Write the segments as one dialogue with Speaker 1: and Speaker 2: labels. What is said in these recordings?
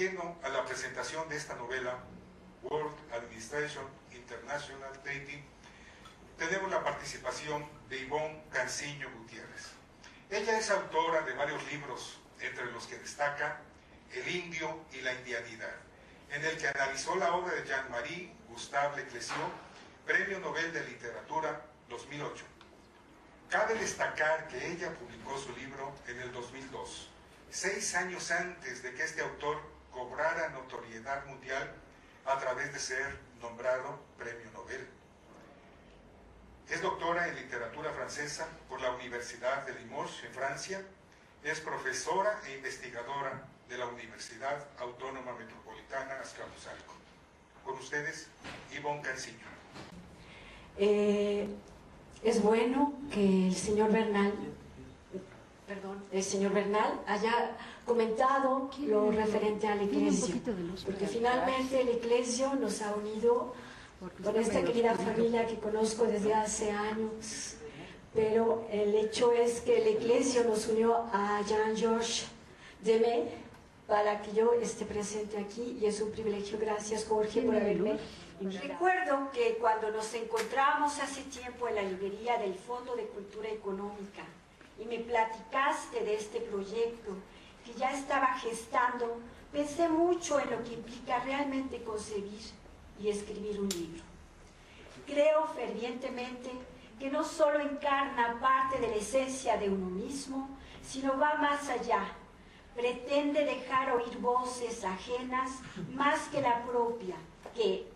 Speaker 1: lleno a la presentación de esta novela, World Administration International Dating, tenemos la participación de Ivonne Canciño Gutiérrez. Ella es autora de varios libros, entre los que destaca El indio y la indianidad, en el que analizó la obra de Jean-Marie Gustave Leclésio, Premio Nobel de Literatura 2008. Cabe destacar que ella publicó su libro en el 2002, 6 años antes de que este autor cobrara notoriedad mundial a través de ser nombrado Premio Nobel. Es doctora en literatura francesa por la Universidad de Limoges, en Francia. Es profesora e investigadora de la Universidad Autónoma Metropolitana Azcapotzalco. Con ustedes, Ivonne Canciño.
Speaker 2: Es bueno que el señor Bernal haya comentado lo referente al Eclésio, porque finalmente el Eclésio nos ha unido con esta querida familia que conozco desde hace años, pero el hecho es que el Eclésio nos unió a Jean-Georges Demey para que yo esté presente aquí, y es un privilegio. Gracias, Jorge, por haberme invitado. Recuerdo que cuando nos encontramos hace tiempo en la librería del Fondo de Cultura Económica y me platicaste de este proyecto que ya estaba gestando, pensé mucho en lo que implica realmente concebir y escribir un libro. Creo fervientemente que no solo encarna parte de la esencia de uno mismo, sino va más allá. Pretende dejar oír voces ajenas más que la propia, que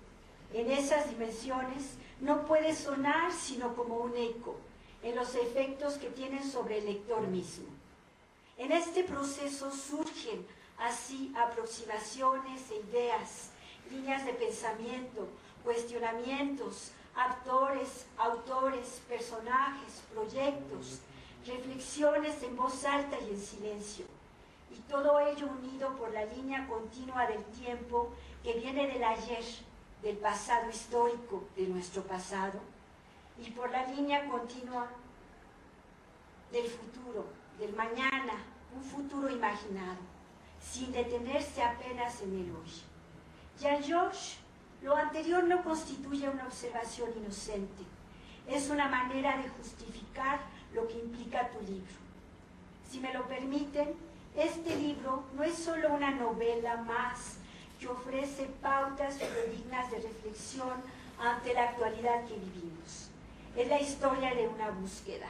Speaker 2: en esas dimensiones no puede sonar sino como un eco en los efectos que tienen sobre el lector mismo. En este proceso surgen así aproximaciones e ideas, líneas de pensamiento, cuestionamientos, actores, autores, personajes, proyectos, reflexiones en voz alta y en silencio. Y todo ello unido por la línea continua del tiempo que viene del ayer, del pasado histórico de nuestro pasado, y por la línea continua del futuro, del mañana, un futuro imaginado, sin detenerse apenas en el hoy. Jean-Georges, lo anterior no constituye una observación inocente, es una manera de justificar lo que implica tu libro. Si me lo permiten, este libro no es solo una novela más que ofrece pautas dignas de reflexión ante la actualidad que vivimos. Es la historia de una búsqueda,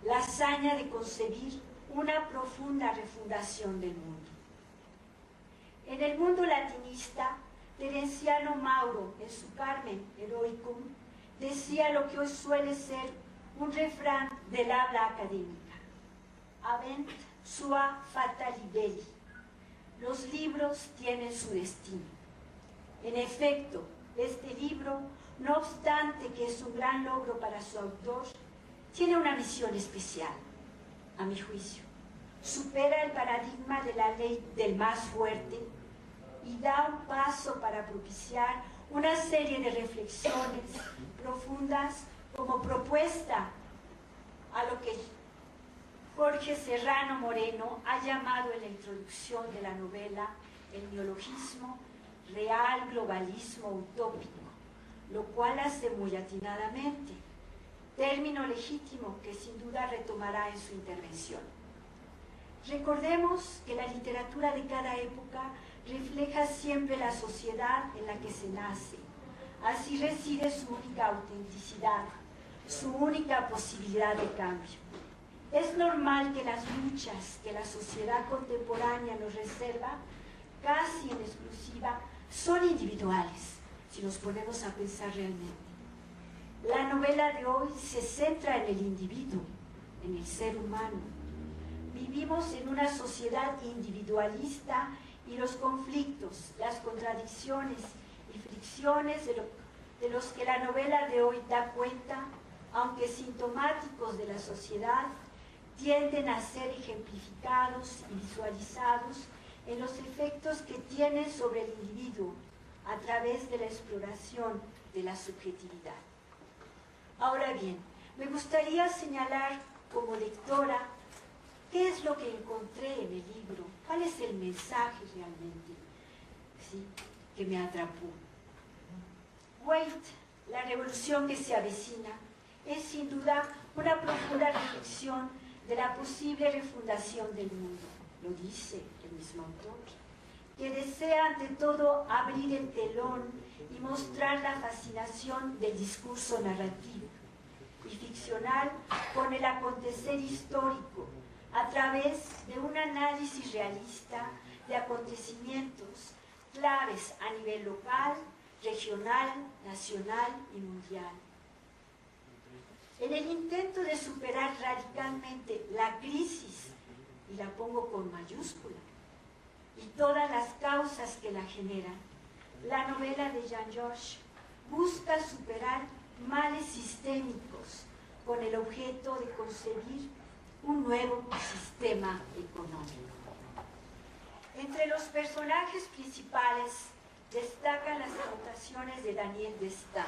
Speaker 2: la hazaña de concebir una profunda refundación del mundo. En el mundo latinista, Terenciano Mauro, en su Carmen Heroicum, decía lo que hoy suele ser un refrán del habla académica: Avent sua fata libelli. Los libros tienen su destino. En efecto, este libro, no obstante que es un gran logro para su autor, tiene una misión especial, a mi juicio. Supera el paradigma de la ley del más fuerte y da un paso para propiciar una serie de reflexiones profundas como propuesta a lo que Jorge Serrano Moreno ha llamado en la introducción de la novela el neologismo real globalismo utópico, lo cual hace muy atinadamente, término legítimo que sin duda retomará en su intervención. Recordemos que la literatura de cada época refleja siempre la sociedad en la que se nace. Así reside su única autenticidad, su única posibilidad de cambio. Es normal que las luchas que la sociedad contemporánea nos reserva, casi en exclusiva, son individuales, si nos ponemos a pensar realmente. La novela de hoy se centra en el individuo, en el ser humano. Vivimos en una sociedad individualista y los conflictos, las contradicciones y fricciones de los que la novela de hoy da cuenta, aunque sintomáticos de la sociedad, tienden a ser ejemplificados y visualizados en los efectos que tienen sobre el individuo a través de la exploración de la subjetividad. Ahora bien, me gustaría señalar como lectora qué es lo que encontré en el libro, cuál es el mensaje realmente.
Speaker 3: ¿sí?, que me atrapó. Wait, la revolución que se avecina, es sin duda una profunda reflexión de la posible refundación del mundo, lo dice el mismo autor, que desea ante todo abrir el telón y mostrar la fascinación del discurso narrativo y ficcional con el acontecer histórico a través de un análisis realista de acontecimientos claves a nivel local, regional, nacional y mundial. En el intento de superar radicalmente la crisis, y la pongo con mayúscula, y todas las causas que la generan, la novela de Jean-Georges busca superar males sistémicos con el objeto de concebir un nuevo sistema económico. Entre los personajes principales destacan las anotaciones de Daniel Destán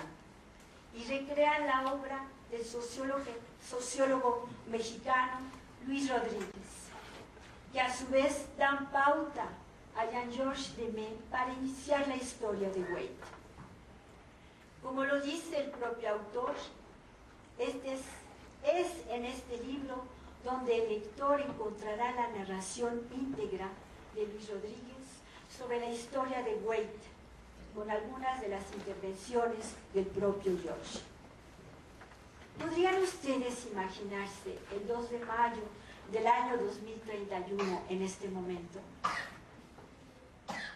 Speaker 3: y recrean la obra del sociólogo mexicano Luis Rodríguez, que a su vez dan pauta a Jean-Georges Demey para iniciar la historia de Wade. Como lo dice el propio autor, es en este libro donde el lector encontrará la narración íntegra de Luis Rodríguez sobre la historia de Wade, con algunas de las intervenciones del propio George. ¿Podrían ustedes imaginarse el 2 de mayo del año 2031 en este momento?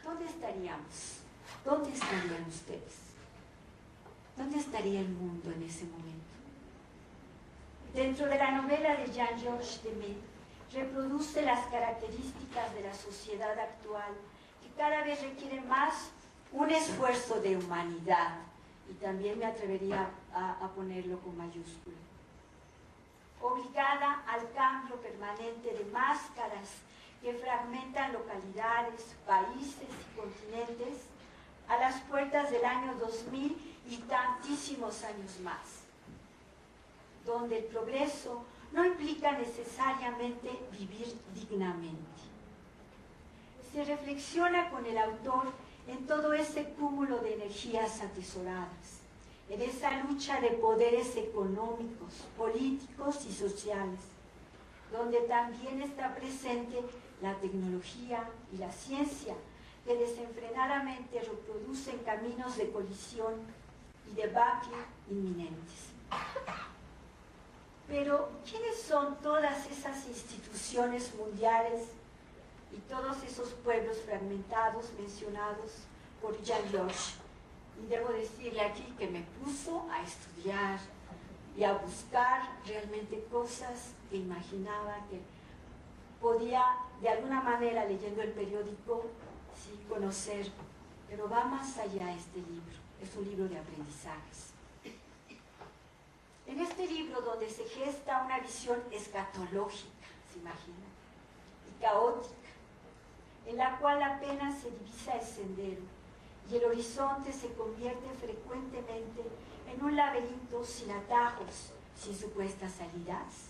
Speaker 3: ¿Dónde estaríamos? ¿Dónde estarían ustedes? ¿Dónde estaría el mundo en ese momento? Dentro de la novela de Jean-Georges Demey, reproduce las características de la sociedad actual, que cada vez requiere más un esfuerzo de humanidad, y también me atrevería a ponerlo con mayúscula, obligada al cambio permanente de máscaras que fragmentan localidades, países y continentes a las puertas del año 2000 y tantísimos años más, donde el progreso no implica necesariamente vivir dignamente. Se reflexiona con el autor en todo ese cúmulo de energías atesoradas, en esa lucha de poderes económicos, políticos y sociales, donde también está presente la tecnología y la ciencia, que desenfrenadamente reproducen caminos de colisión y debacle inminentes. Pero, ¿quiénes son todas esas instituciones mundiales y todos esos pueblos fragmentados mencionados por Jean-Georges? Y debo decirle aquí que me puso a estudiar y a buscar realmente cosas que imaginaba que podía, de alguna manera, leyendo el periódico, sí, conocer. Pero va más allá este libro, es un libro de aprendizajes. En este libro, donde se gesta una visión escatológica, se imagina, y caótica, en la cual apenas se divisa el sendero y el horizonte se convierte frecuentemente en un laberinto sin atajos, sin supuestas salidas,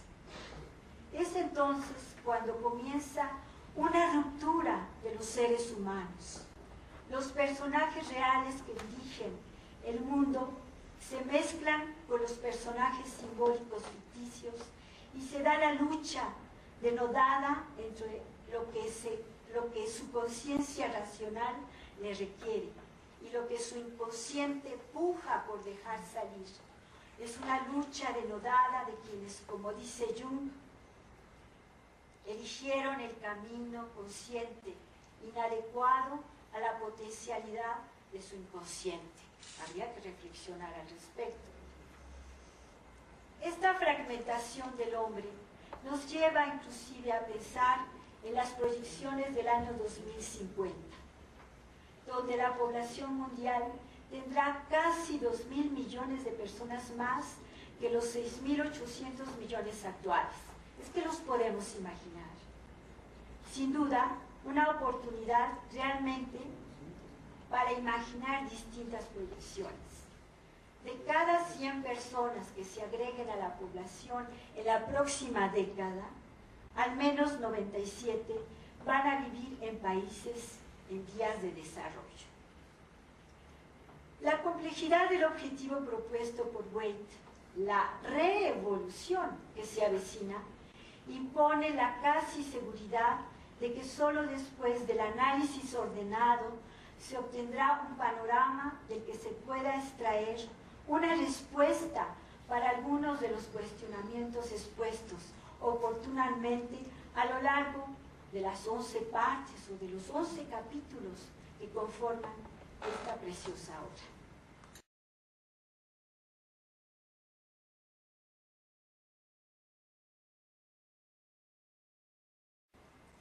Speaker 3: es entonces cuando comienza una ruptura de los seres humanos. Los personajes reales que dirigen el mundo se mezclan con los personajes simbólicos ficticios y se da la lucha denodada entre lo que su conciencia racional le requiere y lo que su inconsciente puja por dejar salir. Es una lucha denodada de quienes, como dice Jung, eligieron el camino consciente, inadecuado a la potencialidad de su inconsciente. Habría que reflexionar al respecto. Esta fragmentación del hombre nos lleva inclusive a pensar en las proyecciones del año 2050, donde la población mundial tendrá casi 2.000 millones de personas más que los 6.800 millones actuales. Es que los podemos imaginar. Sin duda, una oportunidad realmente para imaginar distintas proyecciones. De cada 100 personas que se agreguen a la población en la próxima década, al menos 97 van a vivir en países en vías de desarrollo. La complejidad del objetivo propuesto por Waite, la reevolución que se avecina, impone la casi seguridad de que solo después del análisis ordenado se obtendrá un panorama del que se pueda extraer una respuesta para algunos de los cuestionamientos expuestos oportunamente a lo largo de las 11 partes o de los 11 capítulos que conforman esta preciosa obra.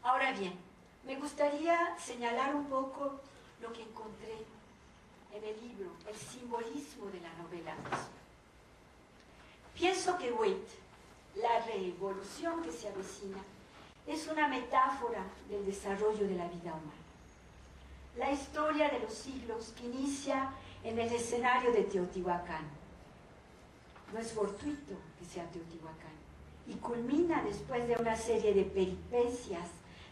Speaker 3: Ahora bien, me gustaría señalar un poco lo que encontré en el libro, el simbolismo de la novela misma. Pienso que Waite, la revolución que se avecina, es una metáfora del desarrollo de la vida humana. La historia de los siglos que inicia en el escenario de Teotihuacán. No es fortuito que sea Teotihuacán, y culmina después de una serie de peripecias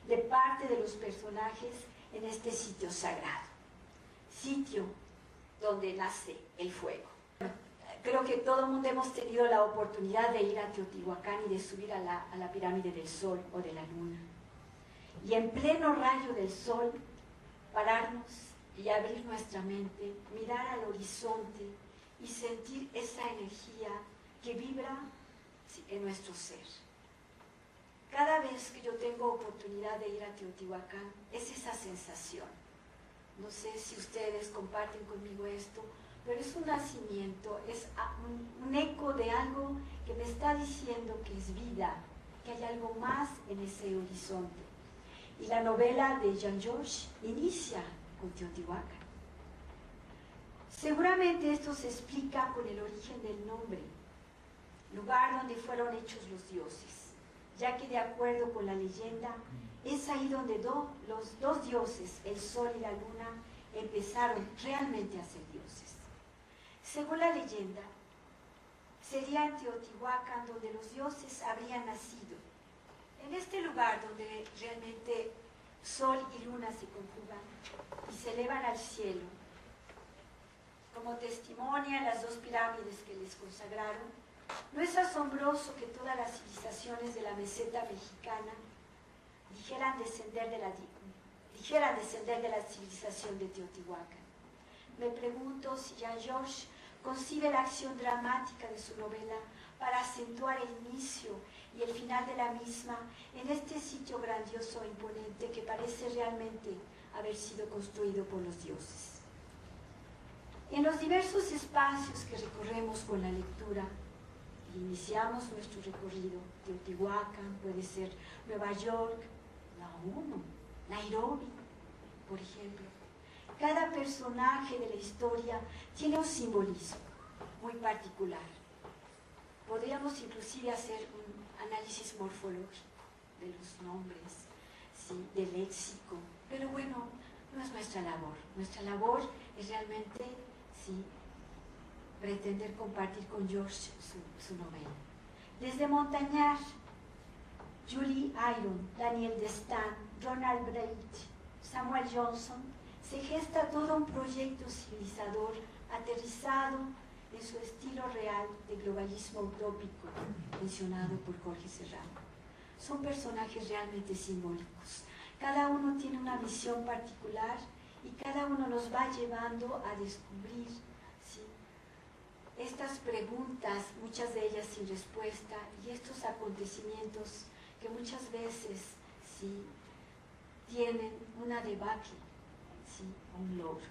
Speaker 3: de parte de los personajes en este sitio sagrado, sitio donde nace el fuego. Creo que todo el mundo hemos tenido la oportunidad de ir a Teotihuacán y de subir a la pirámide del Sol o de la Luna. Y en pleno rayo del Sol, pararnos y abrir nuestra mente, mirar al horizonte y sentir esa energía que vibra en nuestro ser. Cada vez que yo tengo oportunidad de ir a Teotihuacán, es esa sensación. No sé si ustedes comparten conmigo esto, pero es un nacimiento, es un eco de algo que me está diciendo que es vida, que hay algo más en ese horizonte. Y la novela de Jean-Georges inicia con Teotihuacán. Seguramente esto se explica con el origen del nombre, lugar donde fueron hechos los dioses, ya que de acuerdo con la leyenda, es ahí donde los dos dioses, el sol y la luna, empezaron realmente a ser dioses. Según la leyenda, sería en Teotihuacán donde los dioses habrían nacido. En este lugar donde realmente sol y luna se conjugan y se elevan al cielo, como testimonian las dos pirámides que les consagraron, no es asombroso que todas las civilizaciones de la meseta mexicana dijeran descender de la civilización de Teotihuacán. Me pregunto si Jean-Georges concibe la acción dramática de su novela para acentuar el inicio y el final de la misma en este sitio grandioso e imponente que parece realmente haber sido construido por los dioses. En los diversos espacios que recorremos con la lectura, iniciamos nuestro recorrido. Teotihuacán, puede ser Nueva York, la ONU, Nairobi, por ejemplo. Cada personaje de la historia tiene un simbolismo muy particular. Podríamos inclusive hacer un análisis morfológico de los nombres, ¿sí?, del léxico, pero bueno, no es nuestra labor. Nuestra labor es realmente, sí, pretender compartir con George su novela. Desde Montañar, Julie Iron, Daniel Destan, Ronald Braith, Samuel Johnson, se gesta todo un proyecto civilizador aterrizado en su estilo real de globalismo utópico, mencionado por Jorge Serrano. Son personajes realmente simbólicos. Cada uno tiene una visión particular y cada uno nos va llevando a descubrir, ¿sí?, estas preguntas, muchas de ellas sin respuesta, y estos acontecimientos que muchas veces, sí, tienen una debacle, sí, un logro.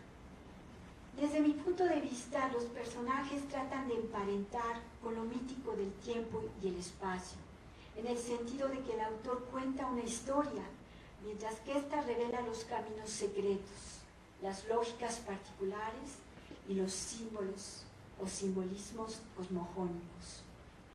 Speaker 3: Desde mi punto de vista, los personajes tratan de emparentar con lo mítico del tiempo y el espacio, en el sentido de que el autor cuenta una historia, mientras que ésta revela los caminos secretos, las lógicas particulares y los símbolos o simbolismos cosmogónicos.